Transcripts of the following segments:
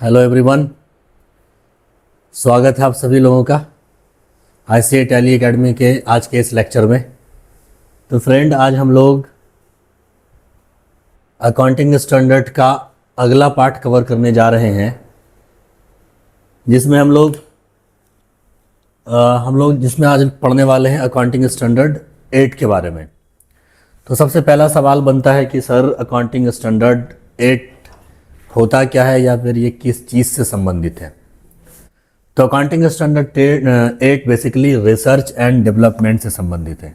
Hello everyone, स्वागत है आप सभी लोगों का ICAI टैली एकेडमी के आज के इस लेक्चर में। तो फ्रेंड, आज हम लोग अकाउंटिंग स्टैंडर्ड का अगला पार्ट कवर करने जा रहे हैं, जिसमें हम लोग जिसमें आज पढ़ने वाले हैं अकाउंटिंग स्टैंडर्ड 8 के बारे में। तो सबसे पहला सवाल बनता है कि सर अकाउंटिंग स्टैंडर्ड 8 होता क्या है या फिर ये किस चीज़ से संबंधित है। तो accounting standard 8 basically research and development से संबंधित है।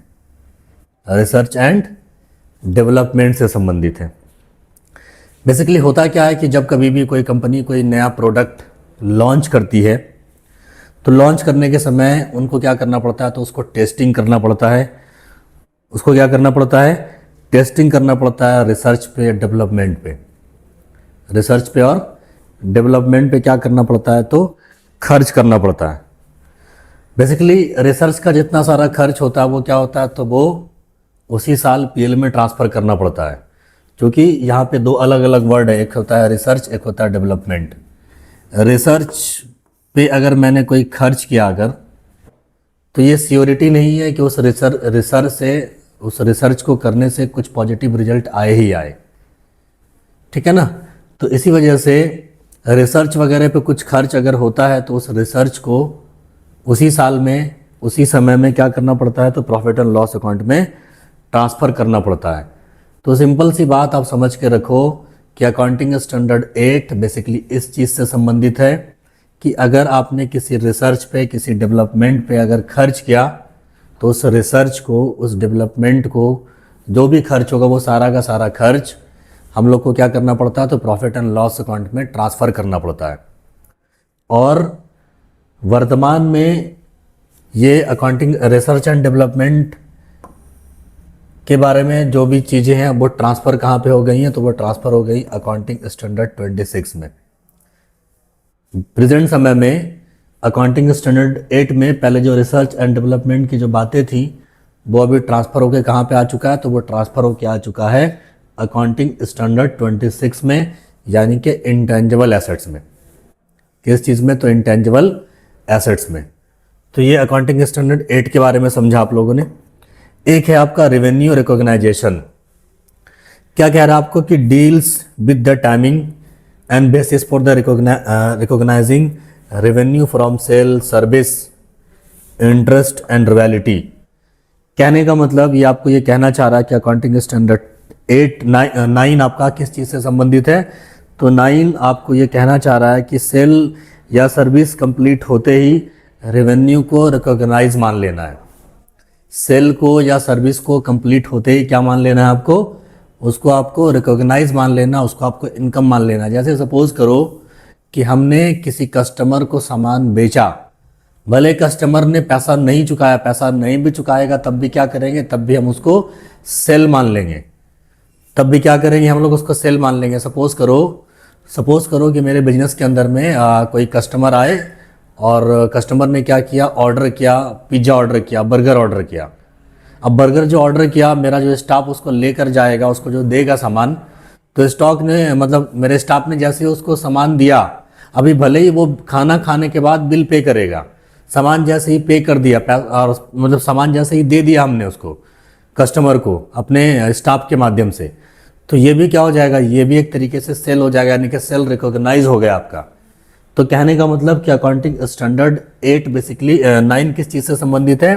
रिसर्च एंड डेवलपमेंट से संबंधित है। बेसिकली होता क्या है कि जब कभी भी कोई कंपनी कोई नया प्रोडक्ट लॉन्च करती है तो लॉन्च करने के समय उनको क्या करना पड़ता है, तो उसको टेस्टिंग करना पड़ता है। उसको क्या करना पड़ता है, टेस्टिंग करना पड़ता है। रिसर्च पे, डेवलपमेंट पे, रिसर्च पे और डेवलपमेंट पे क्या करना पड़ता है, तो खर्च करना पड़ता है। बेसिकली रिसर्च का जितना सारा खर्च होता है वो क्या होता है, तो वो उसी साल PL में ट्रांसफ़र करना पड़ता है। क्योंकि यहाँ पे दो अलग अलग वर्ड है, एक होता है रिसर्च, एक होता है डेवलपमेंट। रिसर्च पे अगर मैंने कोई खर्च किया अगर, तो ये श्योरिटी नहीं है कि उस रिसर्च को करने से कुछ पॉजिटिव रिजल्ट आए ही आए, ठीक है ना। तो इसी वजह से रिसर्च वगैरह पे कुछ खर्च अगर होता है तो उस रिसर्च को उसी साल में, उसी समय में क्या करना पड़ता है, तो प्रॉफिट एंड लॉस अकाउंट में ट्रांसफ़र करना पड़ता है। तो सिंपल सी बात आप समझ के रखो कि अकाउंटिंग स्टैंडर्ड 8 बेसिकली इस चीज़ से संबंधित है कि अगर आपने किसी रिसर्च पे, किसी डेवलपमेंट पे अगर खर्च किया तो उस रिसर्च को, उस डेवलपमेंट को जो भी खर्च होगा वो सारा का सारा खर्च हम लोग को क्या करना पड़ता है, तो प्रॉफिट एंड लॉस अकाउंट में ट्रांसफ़र करना पड़ता है। और वर्तमान में ये अकाउंटिंग रिसर्च एंड डेवलपमेंट के बारे में जो भी चीज़ें हैं वो ट्रांसफ़र कहाँ पे हो गई हैं, तो वो ट्रांसफ़र हो गई अकाउंटिंग स्टैंडर्ड 26 में। प्रेजेंट समय में अकाउंटिंग स्टैंडर्ड 8 में पहले जो रिसर्च एंड डेवलपमेंट की जो बातें थी वो अभी ट्रांसफ़र होकर कहाँ पे आ चुका है, तो वो ट्रांसफ़र होकर आ चुका है अकाउंटिंग स्टैंडर्ड 26 में, यानी कि इंटेंजिबल एसेट्स में। किस चीज़ में, तो इंटेंजिबल एसेट्स में। तो ये अकाउंटिंग स्टैंडर्ड 8 के बारे में समझा आप लोगों ने। एक है आपका रेवेन्यू रिकॉग्नाइजेशन। क्या कह रहा है आपको कि deals with the timing and basis for the recognising revenue from sale, service, interest and royalty. कहने का मतलब ये आपको ये कहना चाह रहा है कि अकाउंटिंग स्टैंडर्ड 9 आपका किस चीज़ से संबंधित है, तो 9 आपको ये कहना चाह रहा है कि सेल या सर्विस कंप्लीट होते ही रेवेन्यू को रिकॉग्नाइज मान लेना है। सेल को या सर्विस को कंप्लीट होते ही क्या मान लेना है आपको, उसको आपको रिकॉग्नाइज मान लेना, उसको आपको इनकम मान लेना। जैसे सपोज करो कि हमने किसी कस्टमर को सामान बेचा, भले कस्टमर ने पैसा नहीं चुकाया, पैसा नहीं भी चुकाएगा तब भी क्या करेंगे, तब भी हम उसको सेल मान लेंगे, तब भी क्या करेंगे, हम लोग उसको सेल मान लेंगे। सपोज करो कि मेरे बिजनेस के अंदर में कोई कस्टमर आए और कस्टमर ने क्या किया, ऑर्डर किया, पिज़्ज़ा ऑर्डर किया, बर्गर ऑर्डर किया। अब बर्गर जो ऑर्डर किया, मेरा जो स्टाफ उसको लेकर जाएगा, उसको जो देगा सामान, तो स्टॉक ने मतलब मेरे स्टाफ ने जैसे उसको सामान दिया, अभी भले ही वो खाना खाने के बाद बिल पे करेगा, सामान जैसे ही पे कर दिया और मतलब सामान जैसे ही दे दिया हमने उसको कस्टमर को अपने स्टाफ के माध्यम से, तो ये भी क्या हो जाएगा, ये भी एक तरीके से सेल हो जाएगा, यानी कि सेल रिकॉग्नाइज हो गया आपका। तो कहने का मतलब कि अकाउंटिंग स्टैंडर्ड 8 बेसिकली 9 किस चीज़ से संबंधित है,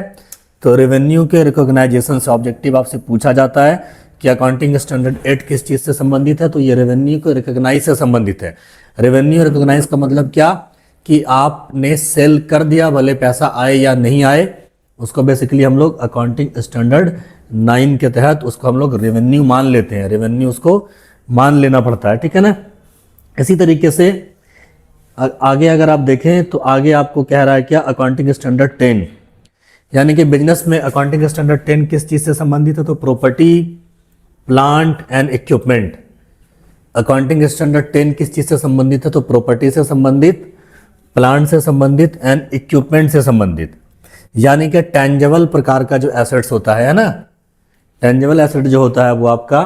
तो रेवेन्यू के रिकॉग्नाइजेशन से। ऑब्जेक्टिव आपसे पूछा जाता है कि अकाउंटिंग स्टैंडर्ड 8 किस चीज़ से संबंधित है, तो ये रेवेन्यू को रिकॉग्नाइज से संबंधित है। रेवेन्यू रिकॉग्नाइज का मतलब क्या, कि आपने सेल कर दिया, भले पैसा आए या नहीं आए, उसको बेसिकली हम लोग अकाउंटिंग स्टैंडर्ड 9 के तहत उसको हम लोग रेवेन्यू मान लेते हैं। रेवेन्यू उसको मान लेना पड़ता है, ठीक है ना। इसी तरीके से आगे अगर आप देखें तो आगे आपको कह रहा है क्या, अकाउंटिंग स्टैंडर्ड 10, यानी कि बिजनेस में अकाउंटिंग स्टैंडर्ड 10 किस चीज़ से संबंधित है, तो property, plant and equipment. Accounting standard 10 किस चीज़ से संबंधित है, तो प्रॉपर्टी से संबंधित, प्लांट से संबंधित एंड इक्विपमेंट से संबंधित। यानी कि टेंजेबल प्रकार का जो एसेट्स होता है ना, टेंजेबल एसेट जो होता है वो आपका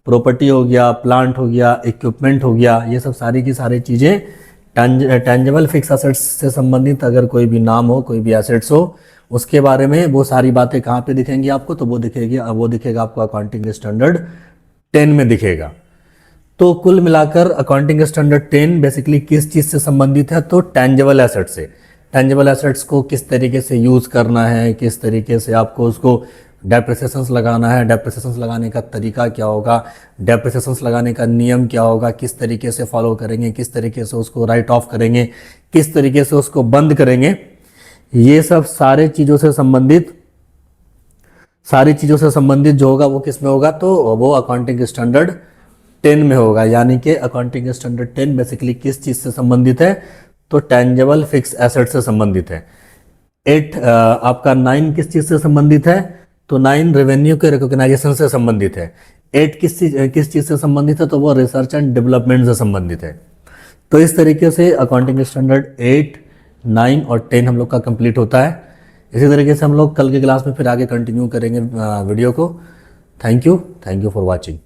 प्रॉपर्टी हो गया, प्लांट हो गया, इक्विपमेंट हो गया, ये सब सारी की सारी चीज़ें टेंजिबल फिक्स एसेट्स से संबंधित अगर कोई भी नाम हो, कोई भी एसेट्स हो, उसके बारे में वो सारी बातें कहाँ पे दिखेंगी आपको, तो वो दिखेगा आपको अकाउंटिंग स्टैंडर्ड 10 में दिखेगा। तो कुल मिलाकर अकाउंटिंग स्टैंडर्ड 10 बेसिकली किस चीज़ से संबंधित है, तो टेंजिबल एसेट्स से। टेंजिबल एसेट्स को किस तरीके से यूज़ करना है, किस तरीके से आपको उसको डेप्रिसिएशंस लगाना है, डेप्रिसिएशंस लगाने का तरीका क्या होगा, डेप्रिसिएशंस लगाने का नियम क्या होगा, किस तरीके से फॉलो करेंगे, किस तरीके से उसको राइट ऑफ करेंगे, किस तरीके से उसको बंद करेंगे, ये सब सारी चीज़ों से संबंधित जो होगा वो किस में होगा, तो वो अकाउंटिंग स्टैंडर्ड 10 में होगा। यानी कि अकाउंटिंग स्टैंडर्ड 10 बेसिकली किस चीज़ से संबंधित है, तो टेंजिबल फिक्स एसेट से संबंधित है। 8 आपका 9 किस चीज़ से संबंधित है, तो 9 रेवेन्यू के रिकॉग्नाइजेशन से संबंधित है। 8 किस चीज़ से संबंधित है, तो वो रिसर्च एंड डेवलपमेंट से संबंधित है। तो इस तरीके से अकाउंटिंग स्टैंडर्ड 8, 9 और 10 हम लोग का कंप्लीट होता है। इसी तरीके से हम लोग कल के क्लास में फिर आगे कंटिन्यू करेंगे वीडियो को। Thank you for watching.